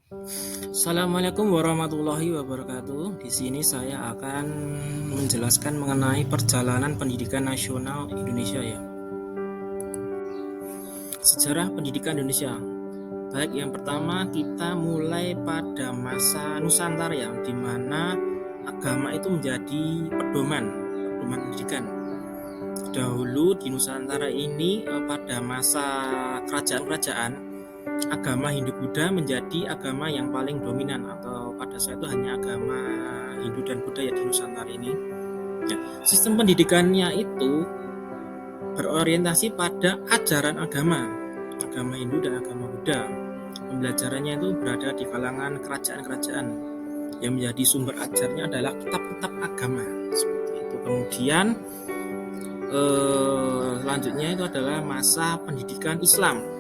Assalamualaikum warahmatullahi wabarakatuh. Di sini saya akan menjelaskan mengenai perjalanan pendidikan nasional Indonesia ya. Sejarah pendidikan Indonesia. Baik, yang pertama kita mulai pada masa Nusantara ya, di mana agama itu menjadi pedoman pendidikan. Dahulu di Nusantara ini pada masa kerajaan-kerajaan agama Hindu-Buddha menjadi agama yang paling dominan, atau pada saat itu hanya agama Hindu dan Buddha ya di Nusantara ini. Ya, sistem pendidikannya itu berorientasi pada ajaran agama Hindu dan agama Buddha. Pembelajarannya itu berada di kalangan kerajaan-kerajaan. Yang menjadi sumber ajarnya adalah kitab-kitab agama seperti itu. Kemudian selanjutnya itu adalah masa pendidikan Islam.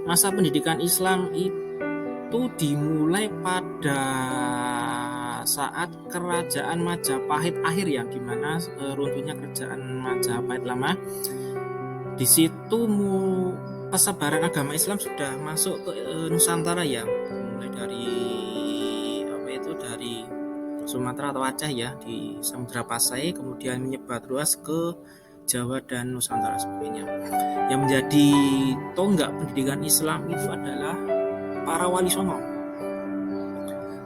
Masa pendidikan Islam itu dimulai pada saat kerajaan Majapahit akhir ya, di mana runtuhnya kerajaan Majapahit lama. Di situ persebaran agama Islam sudah masuk ke Nusantara ya, mulai dari Sumatera atau Aceh ya, di Samudra Pasai, kemudian menyebar luas ke Jawa dan Nusantara sebagainya. Yang menjadi tonggak pendidikan Islam itu adalah para wali songo.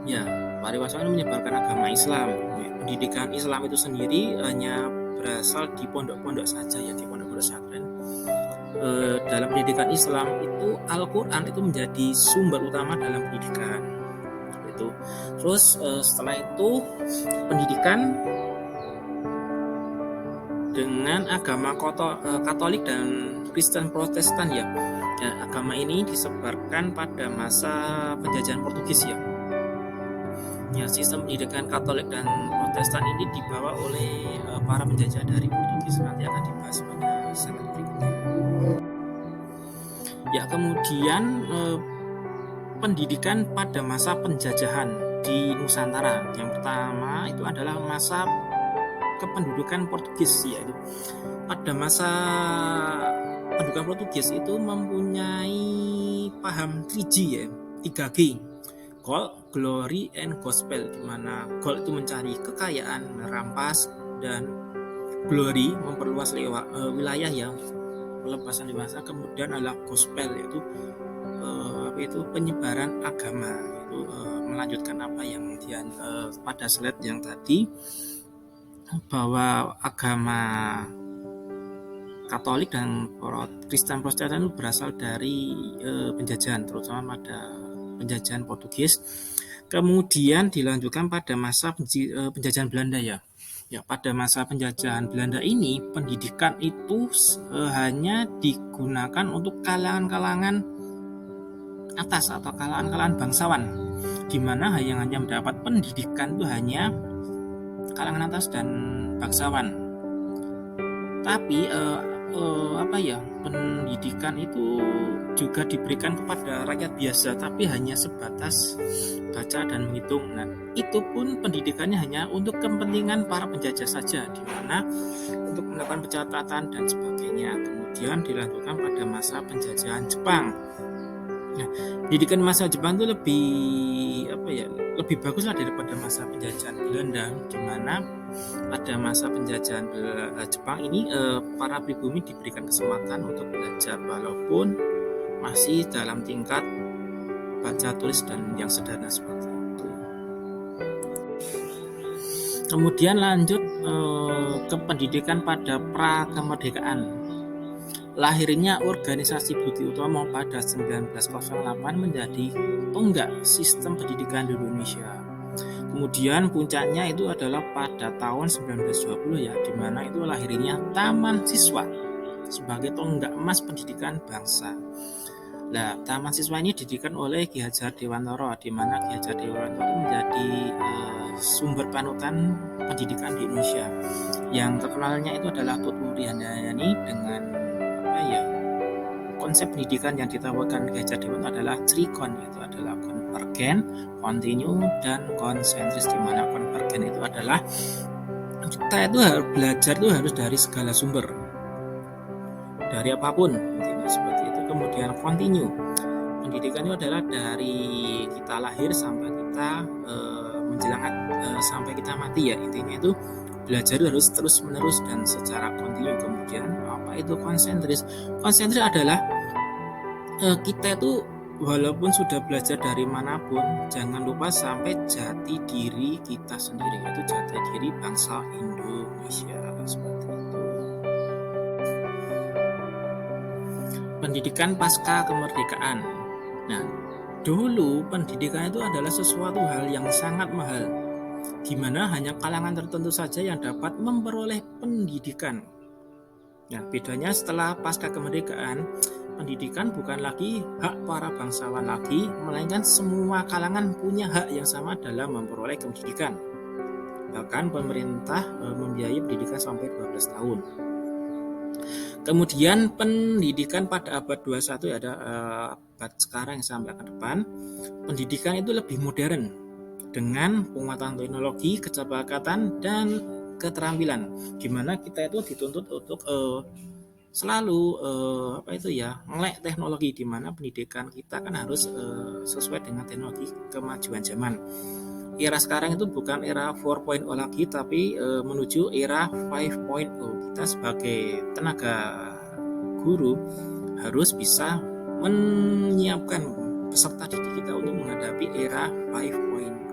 Ya, para wali songo menyebarkan agama Islam. Pendidikan Islam itu sendiri hanya berasal di pondok-pondok saja ya, di pondok-pondok pesantren. Dalam pendidikan Islam itu Al-Quran itu menjadi sumber utama dalam pendidikan. Itu. Terus setelah itu pendidikan dengan agama Katolik dan Kristen Protestan ya. Agama ini disebarkan pada masa penjajahan Portugis ya. Sistem pendidikan Katolik dan Protestan ini dibawa oleh para penjajah dari Portugis. Nanti akan dibahas pada slide berikutnya. Ya, kemudian pendidikan pada masa penjajahan di Nusantara. Yang pertama itu adalah masa kependudukan Portugis, yaitu pada masa pendudukan Portugis itu mempunyai paham 3G ya, 3G, Gold, Glory, and Gospel, di mana Gold itu mencari kekayaan, merampas, dan Glory memperluas wilayah yang pelepasan dewasa. Kemudian adalah Gospel, yaitu penyebaran agama, itu melanjutkan apa yang pada slide yang tadi, bahwa agama Katolik dan Kristen Protestan itu berasal dari penjajahan, terutama pada penjajahan Portugis. Kemudian dilanjutkan pada masa penjajahan Belanda ya. Pada masa penjajahan Belanda ini pendidikan itu hanya digunakan untuk kalangan-kalangan atas atau kalangan-kalangan bangsawan, di mana yang hanya mendapat pendidikan itu hanya kalangan atas dan bangsawan. Tapi pendidikan itu juga diberikan kepada rakyat biasa, tapi hanya sebatas baca dan menghitung. Nah, itu pun pendidikannya hanya untuk kepentingan para penjajah saja, di mana untuk melakukan pencatatan dan sebagainya. Kemudian dilanjutkan pada masa penjajahan Jepang. Nah, pendidikan masa Jepang itu lebih bagus lah daripada masa penjajahan Belanda, di mana pada masa penjajahan Jepang ini para pribumi diberikan kesempatan untuk belajar walaupun masih dalam tingkat baca tulis dan yang sederhana seperti itu. Kemudian lanjut ke pendidikan pada pra-kemerdekaan. Lahirnya organisasi Budi Utomo pada 1908 menjadi tonggak sistem pendidikan di Indonesia. Kemudian puncaknya itu adalah pada tahun 1920 ya, di mana itu lahirnya Taman Siswa sebagai tonggak emas pendidikan bangsa. Nah, Taman Siswa ini didirikan oleh Ki Hajar Dewantara, di mana Ki Hajar Dewantara menjadi sumber panutan pendidikan di Indonesia. Yang terkenalnya itu adalah Tuturi Handayani dengan konsep pendidikan yang ditawarkan Ki Hajar Dewantara adalah trikon, yaitu adalah konvergen, kontinu, dan konsentris, di mana konvergen itu adalah kita itu harus belajar itu harus dari segala sumber, dari apapun, seperti itu. Kemudian kontinu pendidikan itu adalah dari kita lahir sampai kita sampai kita mati ya, intinya itu belajar harus terus menerus dan secara kontinu. Kemudian apa itu konsentris? Konsentris adalah kita itu walaupun sudah belajar dari manapun, jangan lupa sampai jati diri kita sendiri, yaitu jati diri bangsa Indonesia, seperti itu. Pendidikan pasca kemerdekaan. Nah, dulu pendidikan itu adalah sesuatu hal yang sangat mahal, di mana hanya kalangan tertentu saja yang dapat memperoleh pendidikan. Nah, bedanya setelah pasca kemerdekaan, pendidikan bukan lagi hak para bangsawan lagi, melainkan semua kalangan punya hak yang sama dalam memperoleh pendidikan. Bahkan pemerintah membiayai pendidikan sampai 12 tahun. Kemudian pendidikan pada abad 21 ada abad sekarang sampai ke depan, pendidikan itu lebih modern dengan penguatan teknologi, kecepatan dan keterampilan, di mana kita itu dituntut untuk selalu melek teknologi, di mana pendidikan kita kan harus sesuai dengan teknologi kemajuan zaman. Era sekarang itu bukan era 4.0 lagi, tapi menuju era 5.0. Kita sebagai tenaga guru harus bisa menyiapkan peserta didik kita untuk menghadapi era 5.0.